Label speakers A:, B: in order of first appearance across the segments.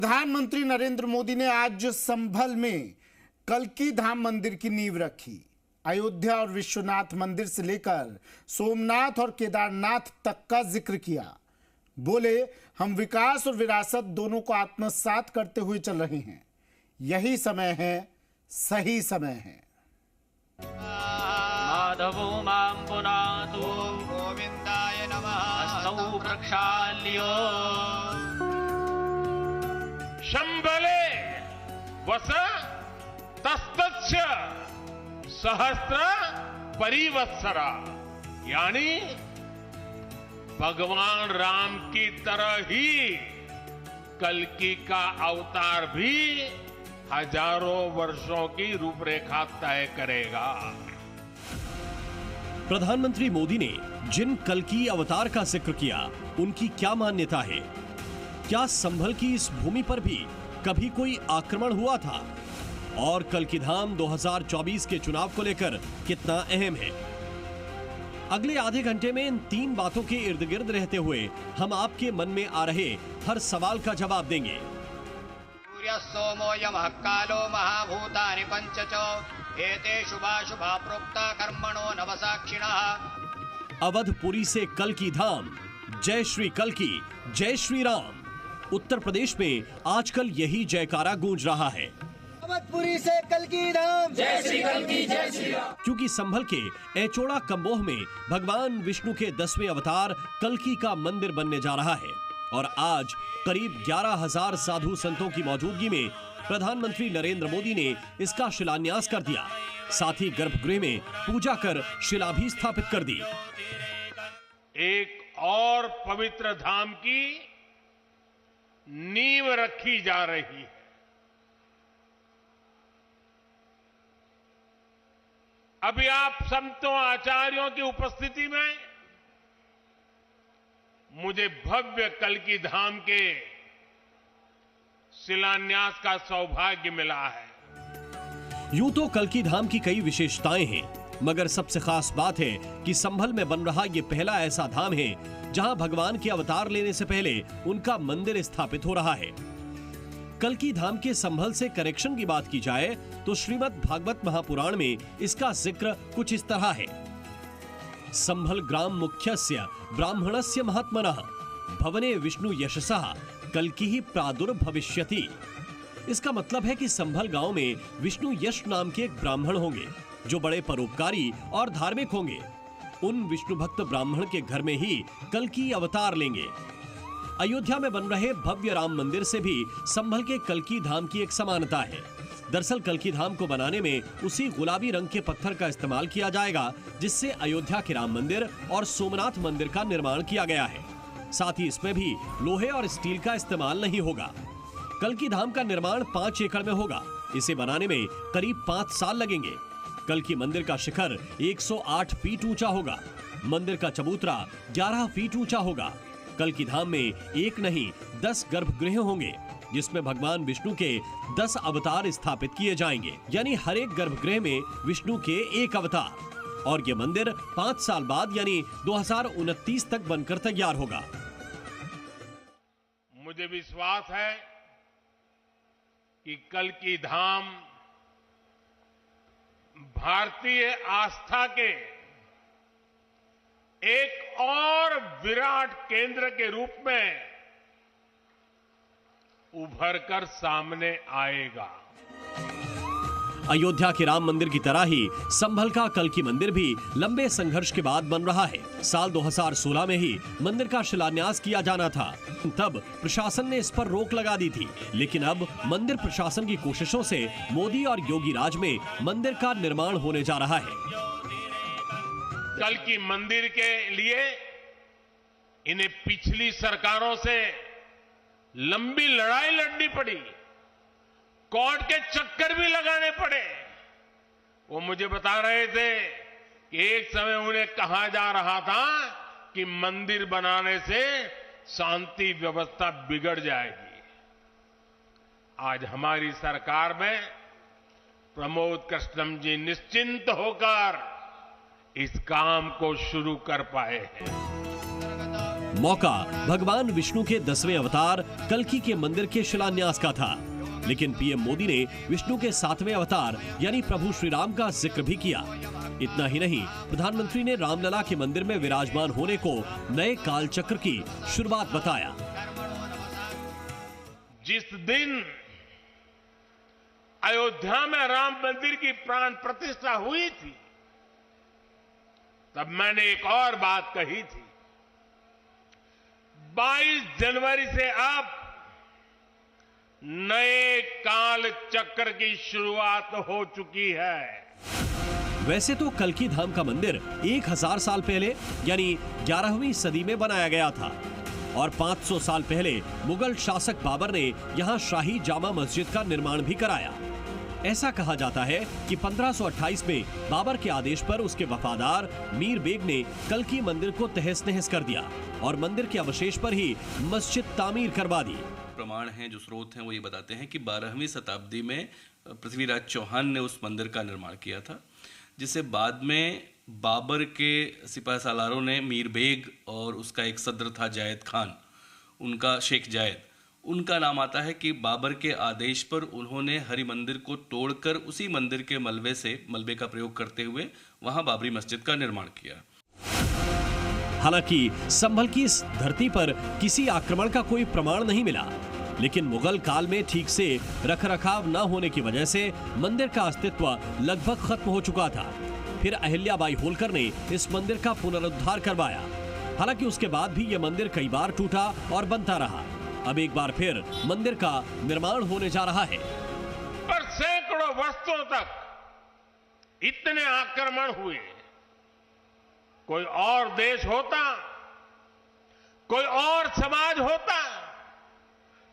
A: प्रधानमंत्री नरेंद्र मोदी ने आज संभल में कल्की धाम मंदिर की नींव रखी। अयोध्या और विश्वनाथ मंदिर से लेकर सोमनाथ और केदारनाथ तक का जिक्र किया। बोले, हम विकास और विरासत दोनों को आत्मसात करते हुए चल रहे हैं। यही समय है, सही समय है।
B: माधवो मां पुनातु गोविंदाय नमः हस्तौ प्रक्षाल्यो
C: शंबले वस तस्तस्य सहस्त्र परिवत्सरा, यानी भगवान राम की तरह ही कल्की का अवतार भी हजारों वर्षों की रूपरेखा तय करेगा।
D: प्रधानमंत्री मोदी ने जिन कल्की अवतार का जिक्र किया, उनकी क्या मान्यता है? क्या संभल की इस भूमि पर भी कभी कोई आक्रमण हुआ था? और कल्की धाम 2024 के चुनाव को लेकर कितना अहम है? अगले आधे घंटे में इन तीन बातों के इर्द गिर्द रहते हुए हम आपके मन में आ रहे हर सवाल का जवाब देंगे।
B: सोमो यमः कालो महाभूतानि पंचचो एते शुभाशुभा प्रोक्ता कर्मणो नवसाक्षिणः।
D: अवधपुरी से कल्की धाम, जय श्री कल्की, जय श्री राम। उत्तर प्रदेश में आजकल यही जयकारा गूंज रहा है।
E: अवधपुरी से कल्की धाम, जय श्री कल्की, जय श्री राम।
D: क्योंकि संभल के एचोड़ा कम्बोह में भगवान विष्णु के 10वें अवतार कल्की का मंदिर बनने जा रहा है और आज करीब 11,000 साधु संतों की मौजूदगी में प्रधानमंत्री नरेंद्र मोदी ने इसका शिलान्यास कर दिया। साथ ही गर्भगृह में पूजा कर शिला भी स्थापित कर दी।
C: एक और पवित्र धाम की नींव रखी जा रही है। अभी आप संतों आचार्यों की उपस्थिति में मुझे भव्य कल्की धाम के शिलान्यास का सौभाग्य मिला है।
D: यूं तो कल्की धाम की कई विशेषताएं हैं, मगर सबसे खास बात है कि संभल में बन रहा ये पहला ऐसा धाम है जहां भगवान के अवतार लेने से पहले उनका मंदिर स्थापित हो रहा है। कल्की धाम के संभल से कनेक्शन की बात की जाए तो श्रीमद् भागवत महापुराण में इसका जिक्र कुछ इस तरह है। संभल ग्राम मुख्यस्य ब्राह्मणस्य महात्मनः भवने विष्णु यशसः कल्की प्रादुर्भविष्यति। इसका मतलब है कि संभल गांव में विष्णु यश नाम के एक ब्राह्मण होंगे जो बड़े परोपकारी और धार्मिक होंगे। उन विष्णु भक्त ब्राह्मण के घर में ही कल्की अवतार लेंगे। अयोध्या में बन रहे भव्य राम मंदिर से भी संभल के कल्की धाम की एक समानता है। दरअसल कल्की धाम को बनाने में उसी गुलाबी रंग के पत्थर का इस्तेमाल किया जाएगा जिससे अयोध्या के राम मंदिर और सोमनाथ मंदिर का निर्माण किया गया है। साथ ही इसमें भी लोहे और स्टील का इस्तेमाल नहीं होगा। कल्की धाम का निर्माण 5 एकड़ में होगा। इसे बनाने में करीब 5 साल लगेंगे। कल्की मंदिर का शिखर 108 फीट ऊंचा होगा। मंदिर का चबूतरा 11 फीट ऊंचा होगा। कल्की धाम में एक नहीं 10 गर्भगृह होंगे जिसमें भगवान विष्णु के 10 अवतार स्थापित किए जाएंगे, यानी हर एक गर्भगृह में विष्णु के एक अवतार। और ये मंदिर 5 साल बाद यानी 2029 तक बनकर तैयार होगा।
C: मुझे विश्वास है कि कल्की धाम भारतीय आस्था के एक और विराट केंद्र के रूप में उभर कर सामने आएगा।
D: अयोध्या के राम मंदिर की तरह ही संभल का कल्की मंदिर भी लंबे संघर्ष के बाद बन रहा है। साल 2016 में ही मंदिर का शिलान्यास किया जाना था, तब प्रशासन ने इस पर रोक लगा दी थी। लेकिन अब मंदिर प्रशासन की कोशिशों से मोदी और योगी राज में मंदिर का निर्माण होने जा रहा है।
C: कल्की मंदिर के लिए इन्हें पिछली सरकारों से लंबी लड़ाई लड़नी पड़ी, कोर्ट के चक्कर भी लगाने पड़े। वो मुझे बता रहे थे कि एक समय उन्हें कहा जा रहा था कि मंदिर बनाने से शांति व्यवस्था बिगड़ जाएगी। आज हमारी सरकार में प्रमोद कृष्णम जी निश्चिंत होकर इस काम को शुरू कर पाए हैं।
D: मौका भगवान विष्णु के 10वें अवतार कल्कि के मंदिर के शिलान्यास का था, लेकिन पीएम मोदी ने विष्णु के 7वें अवतार यानी प्रभु श्री राम का जिक्र भी किया। इतना ही नहीं, प्रधानमंत्री ने रामलला के मंदिर में विराजमान होने को नए कालचक्र की शुरुआत बताया।
C: जिस दिन अयोध्या में राम मंदिर की प्राण प्रतिष्ठा हुई थी, तब मैंने एक और बात कही थी। 22 जनवरी से अब नए काल चक्र की शुरुआत हो चुकी है।
D: वैसे तो कल्कि धाम का मंदिर 1000 साल पहले यानी 11वीं सदी में बनाया गया था और 500 साल पहले मुगल शासक बाबर ने यहाँ शाही जामा मस्जिद का निर्माण भी कराया। ऐसा कहा जाता है कि 1528 में बाबर के आदेश पर उसके वफादार मीर बेग ने कल्कि मंदिर को तहस नहस कर दिया और मंदिर के अवशेष पर ही मस्जिद तामीर करवा दी।
F: प्रमाण हैं, जो स्रोत हैं वो ये बताते हैं कि 12वीं शताब्दी में पृथ्वीराज चौहान ने उस मंदिर का निर्माण किया था, जिसे बाद में बाबर के सिपाही सालारों ने मीर बेग और उसका एक सदर था जायद खान, उनका शेख जायद, उनका नाम आता है कि बाबर के आदेश पर उन्होंने हरि मंदिर को तोड़कर उसी मंदिर के मलबे का प्रयोग करते हुए वहां बाबरी मस्जिद का निर्माण किया।
D: हालांकि संभल की इस धरती पर किसी आक्रमण का कोई प्रमाण नहीं मिला, लेकिन मुगल काल में ठीक से रखरखाव न होने की वजह से मंदिर का अस्तित्व लगभग खत्म हो चुका था। फिर अहिल्याबाई होलकर ने इस मंदिर का पुनरुद्धार करवाया। हालांकि उसके बाद भी यह मंदिर कई बार टूटा और बनता रहा। अब एक बार फिर मंदिर का निर्माण होने जा रहा है।
C: पर सैकड़ों वर्षों तक इतने आक्रमण हुए, कोई और देश होता, कोई और समाज होता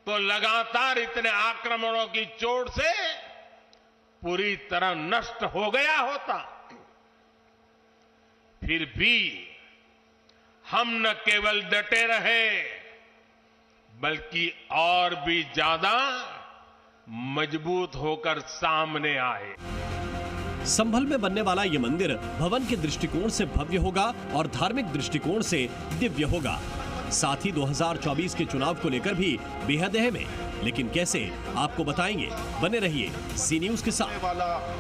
C: तो लगातार इतने आक्रमणों की चोट से पूरी तरह नष्ट हो गया होता। फिर भी हम न केवल डटे रहे, बल्कि और भी ज्यादा मजबूत होकर सामने आए।
D: संभल में बनने वाला ये मंदिर भवन के दृष्टिकोण से भव्य होगा और धार्मिक दृष्टिकोण से दिव्य होगा। साथ ही 2024 के चुनाव को लेकर भी बेहद अहम है, लेकिन कैसे आपको बताएंगे। बने रहिए सी न्यूज़ के साथ।